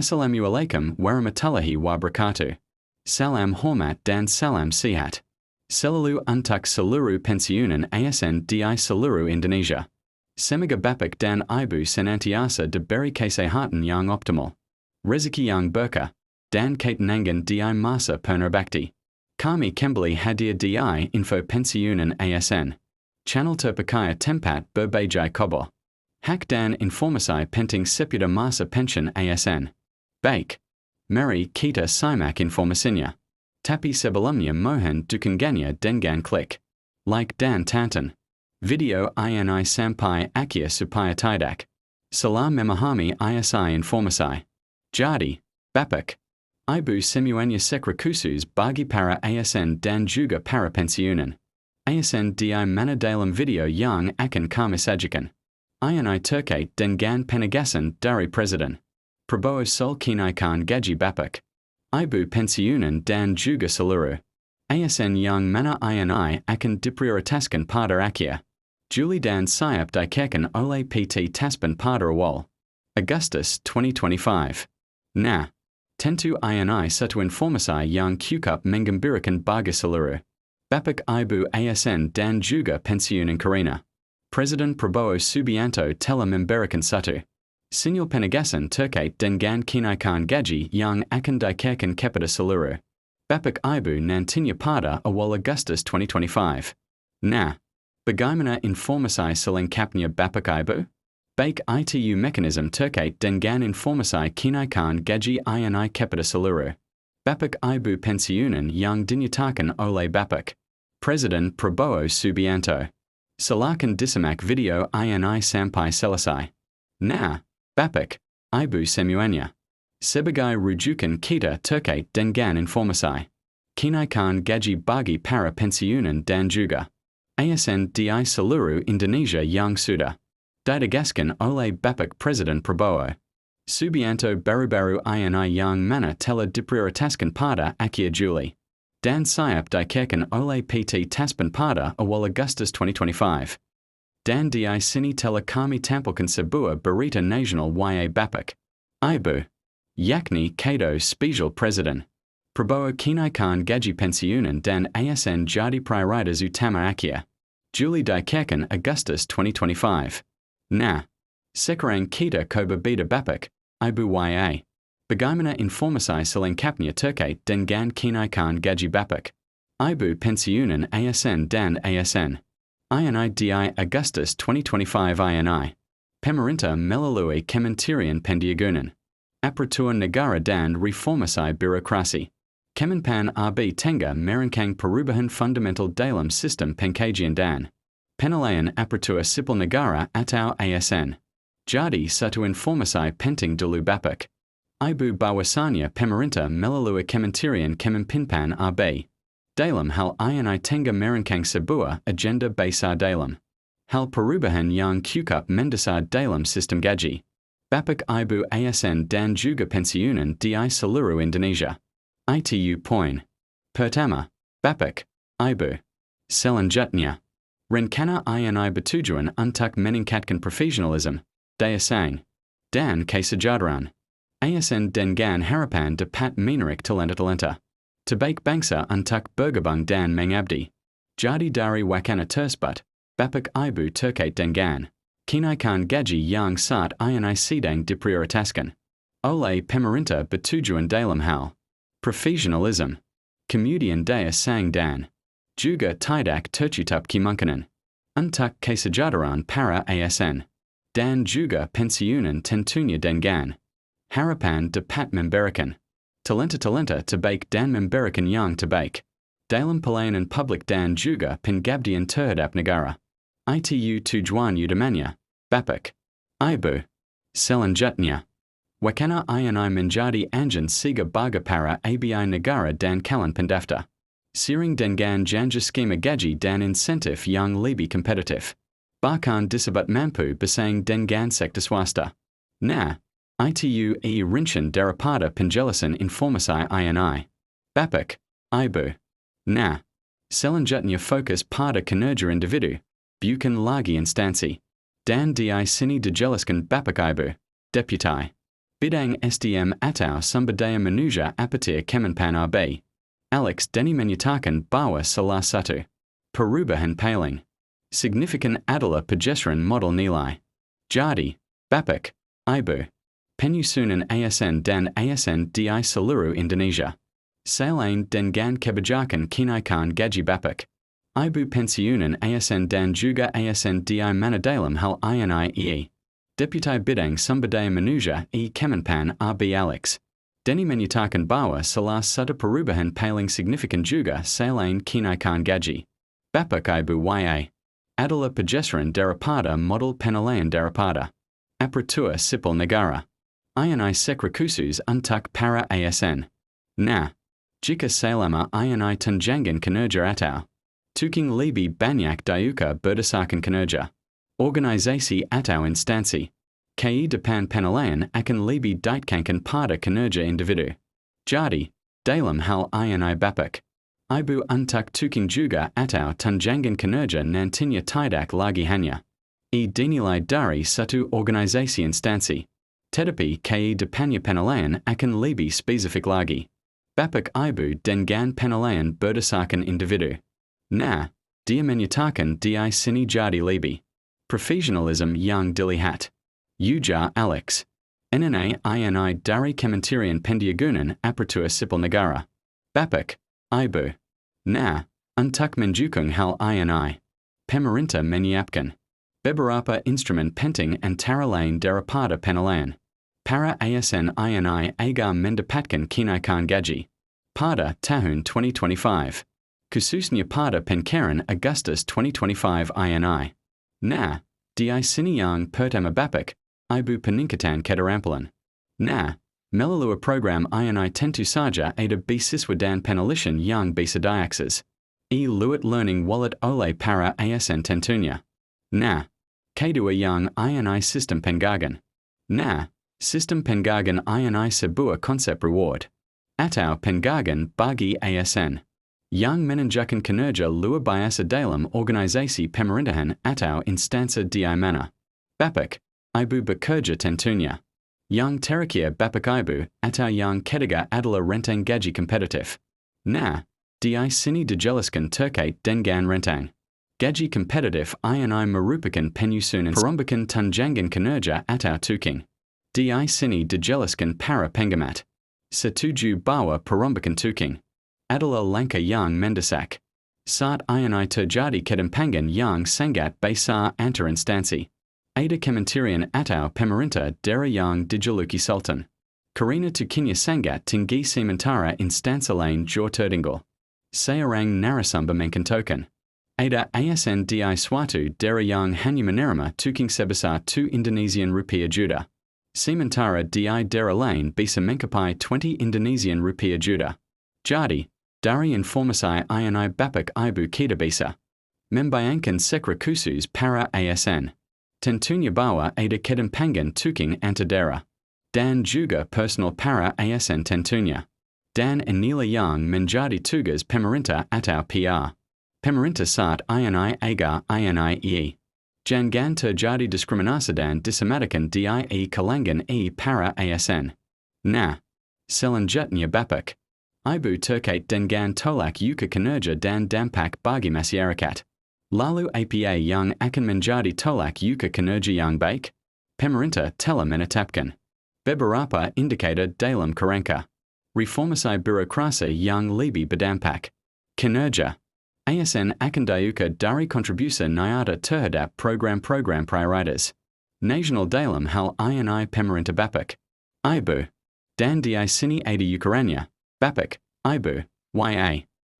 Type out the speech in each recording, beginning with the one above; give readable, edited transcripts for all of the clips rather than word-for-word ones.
Assalamualaikum warahmatullahi wabarakatuh. Salam hormat dan salam sihat. Selalu untuk seluruh pensiunan ASN di seluruh Indonesia. Semoga bapak dan ibu senantiasa diberi kesehatan yang optimal, rezeki yang berkah, dan ketenangan di masa penerbakti. Kami kembali hadir di Info Pensiunan ASN, channel terpercaya tempat berbagai kabar, hak dan informasi penting seputar masa pensiun ASN. Baik, mari kita simak informasinya. Tapi sebelumnya mohon dukungannya dengan klik like dan tonton video ini sampai akhir supaya tidak salah memahami isi informasi. Jadi, bapak, ibu semuanya secara khusus bagi para ASN dan juga para pensiunan ASN di mana dalam video yang akan kami sajikan ini terkait dengan penegasan dari Presiden Prabowo soal kenaikan gaji bapak, ibu pensiunan dan juga seluruh ASN yang mana ini akan diprioritaskan pada akhir Juli dan siap dicairkan oleh PT Taspen Awal Agustus 2025. Nah, tentu ini satu informasi yang cukup menggembirakan bagi seluruh bapak ibu ASN dan juga pensiunan karena Presiden Prabowo Subianto telah memberikan satu sinyal penegasan terkait dengan kenaikan gaji yang akan dicairkan kepada seluruh bapak ibu nantinya pada awal Agustus 2025. Nah, bagaimana informasi selengkapnya bapak ibu? Baik itu mekanisme terkait dengan informasi kenaikan gaji ini kepada seluruh bapak ibu pensiunan yang dinyatakan oleh bapak Presiden Prabowo Subianto. Silakan disimak video ini sampai selesai. Nah, bapak, ibu semuanya, sebagai rujukan kita terkait dengan informasi kenaikan gaji bagi para pensiunan dan juga ASN di seluruh Indonesia yang sudah ditegaskan oleh bapak Presiden Prabowo Subianto baru-baru ini yang mana telah diprioritaskan pada akhir Juli dan siap dicairkan oleh PT Taspen pada awal Agustus 2025. Dan di sini telah kami tampilkan sebuah berita nasional bapak, ibu, yakni kado spesial Presiden Prabowo kenaikan gaji pensiunan dan ASN jadi prioritas utama akhir Juli dicairkan Agustus 2025. Nah, sekarang kita coba beda bapak, ibu bagaimana informasi selengkapnya terkait dengan kenaikan gaji bapak, ibu pensiunan ASN dan ASN. Ini di Agustus 2025 ini. Pemerintah melalui Kementerian Keuangan, Aparatur Negara dan Reformasi Birokrasi, Kemenpan RB tengah merancang perubahan fundamental dalam sistem pengkajian dan penilaian aparatur sipil negara atau ASN. Jadi satu informasi penting dulu bapak, ibu bahwasanya pemerintah melalui Kementerian Kemenpan RB dalam hal ini tengah merancang sebuah agenda besar dalam hal perubahan yang cukup mendasar dalam sistem gaji bapak ibu ASN dan juga pensiunan di seluruh Indonesia. Itu poin pertama, bapak, ibu. Selanjutnya, rencana ini bertujuan untuk meningkatkan profesionalisme, daya saing, dan kesejahteraan ASN dengan harapan dapat menarik talenta-talenta terbaik bangsa untuk bergabung dan mengabdi. Jadi dari wacana tersebut, bapak ibu terkait dengan kenaikan gaji yang saat ini sedang diprioritaskan oleh pemerintah bertujuan dalam hal profesionalisme, kemudian daya saing dan juga tidak tertutup kemungkinan untuk kesejahteraan para ASN dan juga pensiunan tentunya dengan harapan dapat memberikan talenta-talenta terbaik dan memberikan yang terbaik dalam pelayanan publik dan juga pengabdian terhadap negara. Itu tujuan utamanya, bapak, ibu. Selanjutnya, wacana ini menjadi angin sebagai para ABI negara dan calon pendaftar, seiring dengan janji skema gaji dan insentif yang lebih kompetitif, bahkan disebut mampu bersaing dengan sektor swasta. Nah, itu rincian daripada penjelasan informasi ini. Bapak, ibu. Nah, selanjutnya fokus pada kinerja individu, bukan lagi instansi. Dan di sini dijelaskan bapak ibu, deputi, Bidang SDM atau Sumberdaya Manusia Apatir Kemenpan RB. Alex Deni menyatakan bahwa salah satu perubahan paling signifikan adalah pegeseran model nilai. Jadi, Bapak, Ibu, Pensiunan ASN dan ASN di seluruh Indonesia. Selain dengan kebijakan kenaikan gaji Bapak, Ibu Pensiunan ASN dan juga ASN di mana dalam hal ini. Deputi Bidang Sumberdaya Manusia Kemenpan RB Alex Deni menyatakan bahwa salah satu perubahan paling signifikan juga selain kenaikan gaji Bapak Ibu adalah pegeseran daripada model penilaian daripada aparatur sipil negara. Ini sekre khusus untuk para ASN. Nah, jika selama ini tunjangan kinerja atau tuking lebih banyak diukur berdasarkan kinerja, organisasi atau instansi, depan penilaian akan lebih ditekankan pada kinerja individu. Jadi, dalam hal ini Bapak, Ibu untuk tuking juga atau tunjangan kinerja nantinya tidak lagi hanya dinilai dari satu organisasi instansi, tetapi depannya penilaian akan lebih spesifik lagi. Bapak Ibu dengan penilaian berdasarkan individu. Nah, dia menyatakan di sini jadi lebih profesionalism yang dilihat. Ujar Alex. Ini dari Kementerian Pendiagunan Aparatur Sipil Negara. Bapak, Ibu. Nah, untuk mendukung hal ini, pemerintah menyiapkan beberapa instrumen penting antara lain daripada penilaian. Para ASN ini agar mendapatkan kenaikan gaji pada tahun 2025, khususnya pada pencairan Agustus 2025 ini. Nah, di sini yang pertama Bapak, Ibu peningkatan keterampilan. Nah, melalui program ini tentu saja ada beasiswa dan penelitian yang bisa diakses. Lewat learning wallet oleh para ASN tentunya. Nah, kedua yang ini sistem penghargaan. Nah, sistem penghargaan ini sebuah konsep reward atau penghargaan bagi ASN yang menunjukkan kinerja luar biasa dalam organisasi pemerintahan atau instansi di mana Bapak, Ibu bekerja tentunya. Yang terakhir Bapak Ibu atau yang ketiga adalah rentang gaji kompetitif. Nah, di sini dijelaskan terkait dengan rentang gaji kompetitif ini merupakan penyusunan perombakan tunjangan kinerja atau tuking. Di sini dijelaskan para pengamat setuju bahwa perombakan tuking adalah langkah yang mendesak. Saat ini terjadi ketimpangan yang sangat besar antar instansi. Ada kementerian atau pemerintah daerah yang dijuluki sultan. Karena tukinya sangat tinggi sementara instansi lain jauh tertinggal. Seorang narasumber mencontohkan. Ada ASN di suatu daerah yang hanya menerima tuking sebesar 2 Indonesian rupiah juta. Sementara di daerah lain bisa mencapai 20 Indonesian rupiah juta. Jadi, dari informasi ini Bapak Ibu kita bisa membayangkan sekre khusus para ASN. Tentunya bahwa ada ketimpangan tuking antar daerah. Dan juga personal para ASN tentunya. Dan inilah yang menjadi tugas pemerintah atau PR. Pemerintah saat ini agar ini jangan terjadi diskriminasi dan disematkan di kalangan para ASN. Nah, selanjutnya Bapak, Ibu terkait dengan tolak ukur kinerja dan dampak bagi masyarakat. Lalu apa yang akan menjadi tolak ukur kinerja yang baik? Pemerintah telah menetapkan beberapa indikator dalam kerangka reformasi birokrasi yang lebih berdampak. Kinerja ASN akan diukur dari kontribusi nyata terhadap program-program prioritas nasional dalam hal ini pemerintah Bapak, Ibu. Dan di sini ada ukurannya, Bapak, Ibu,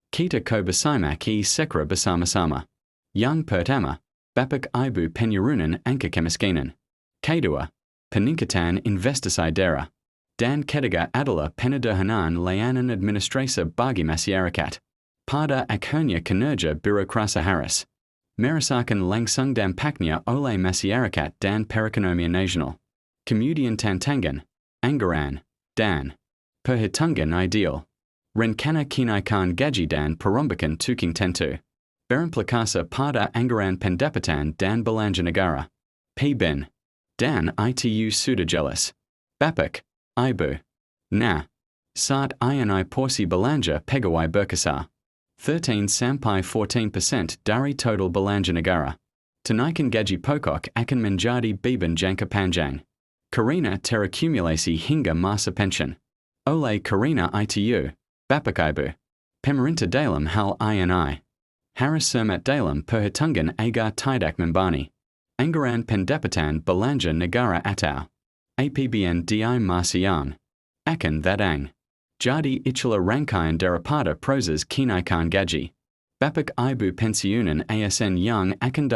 kita bersimaki sekra bersama-sama. Yang pertama, Bapak Ibu penurunan angka kemiskinan. Kedua, peningkatan investasi daerah. Dan ketiga adalah penyederhanaan layanan administrasi bagi masyarakat. Pada akhirnya kinerja birokrasi harus merasakan langsung dampaknya oleh masyarakat dan perekonomian nasional. Kemudian tantangan, anggaran, dan perhitungan ideal. Rencana kenaikan gaji dan perombakan tuking tentu berimplikasi pada anggaran pendapatan dan belanja negara. PBN dan ITU sudah jelas. Bapak, Ibu. Na. Saat ini porsi belanja pegawai berkisar 13 sampai 14% dari total belanja negara. Kenaikan gaji pokok akan menjadi beban jangka panjang, karena terakumulasi hingga masa pensiun. Oleh karena itu, Bapak Ibu, pemerintah dalam hal ini harus cermat dalam perhitungan agar tidak membebani anggaran pendapatan belanja negara atau APBN di masa yang akan datang. Jadi itulah rangkaian daripada proses kenaikan gaji Bapak Ibu Pensiunan ASN yang akan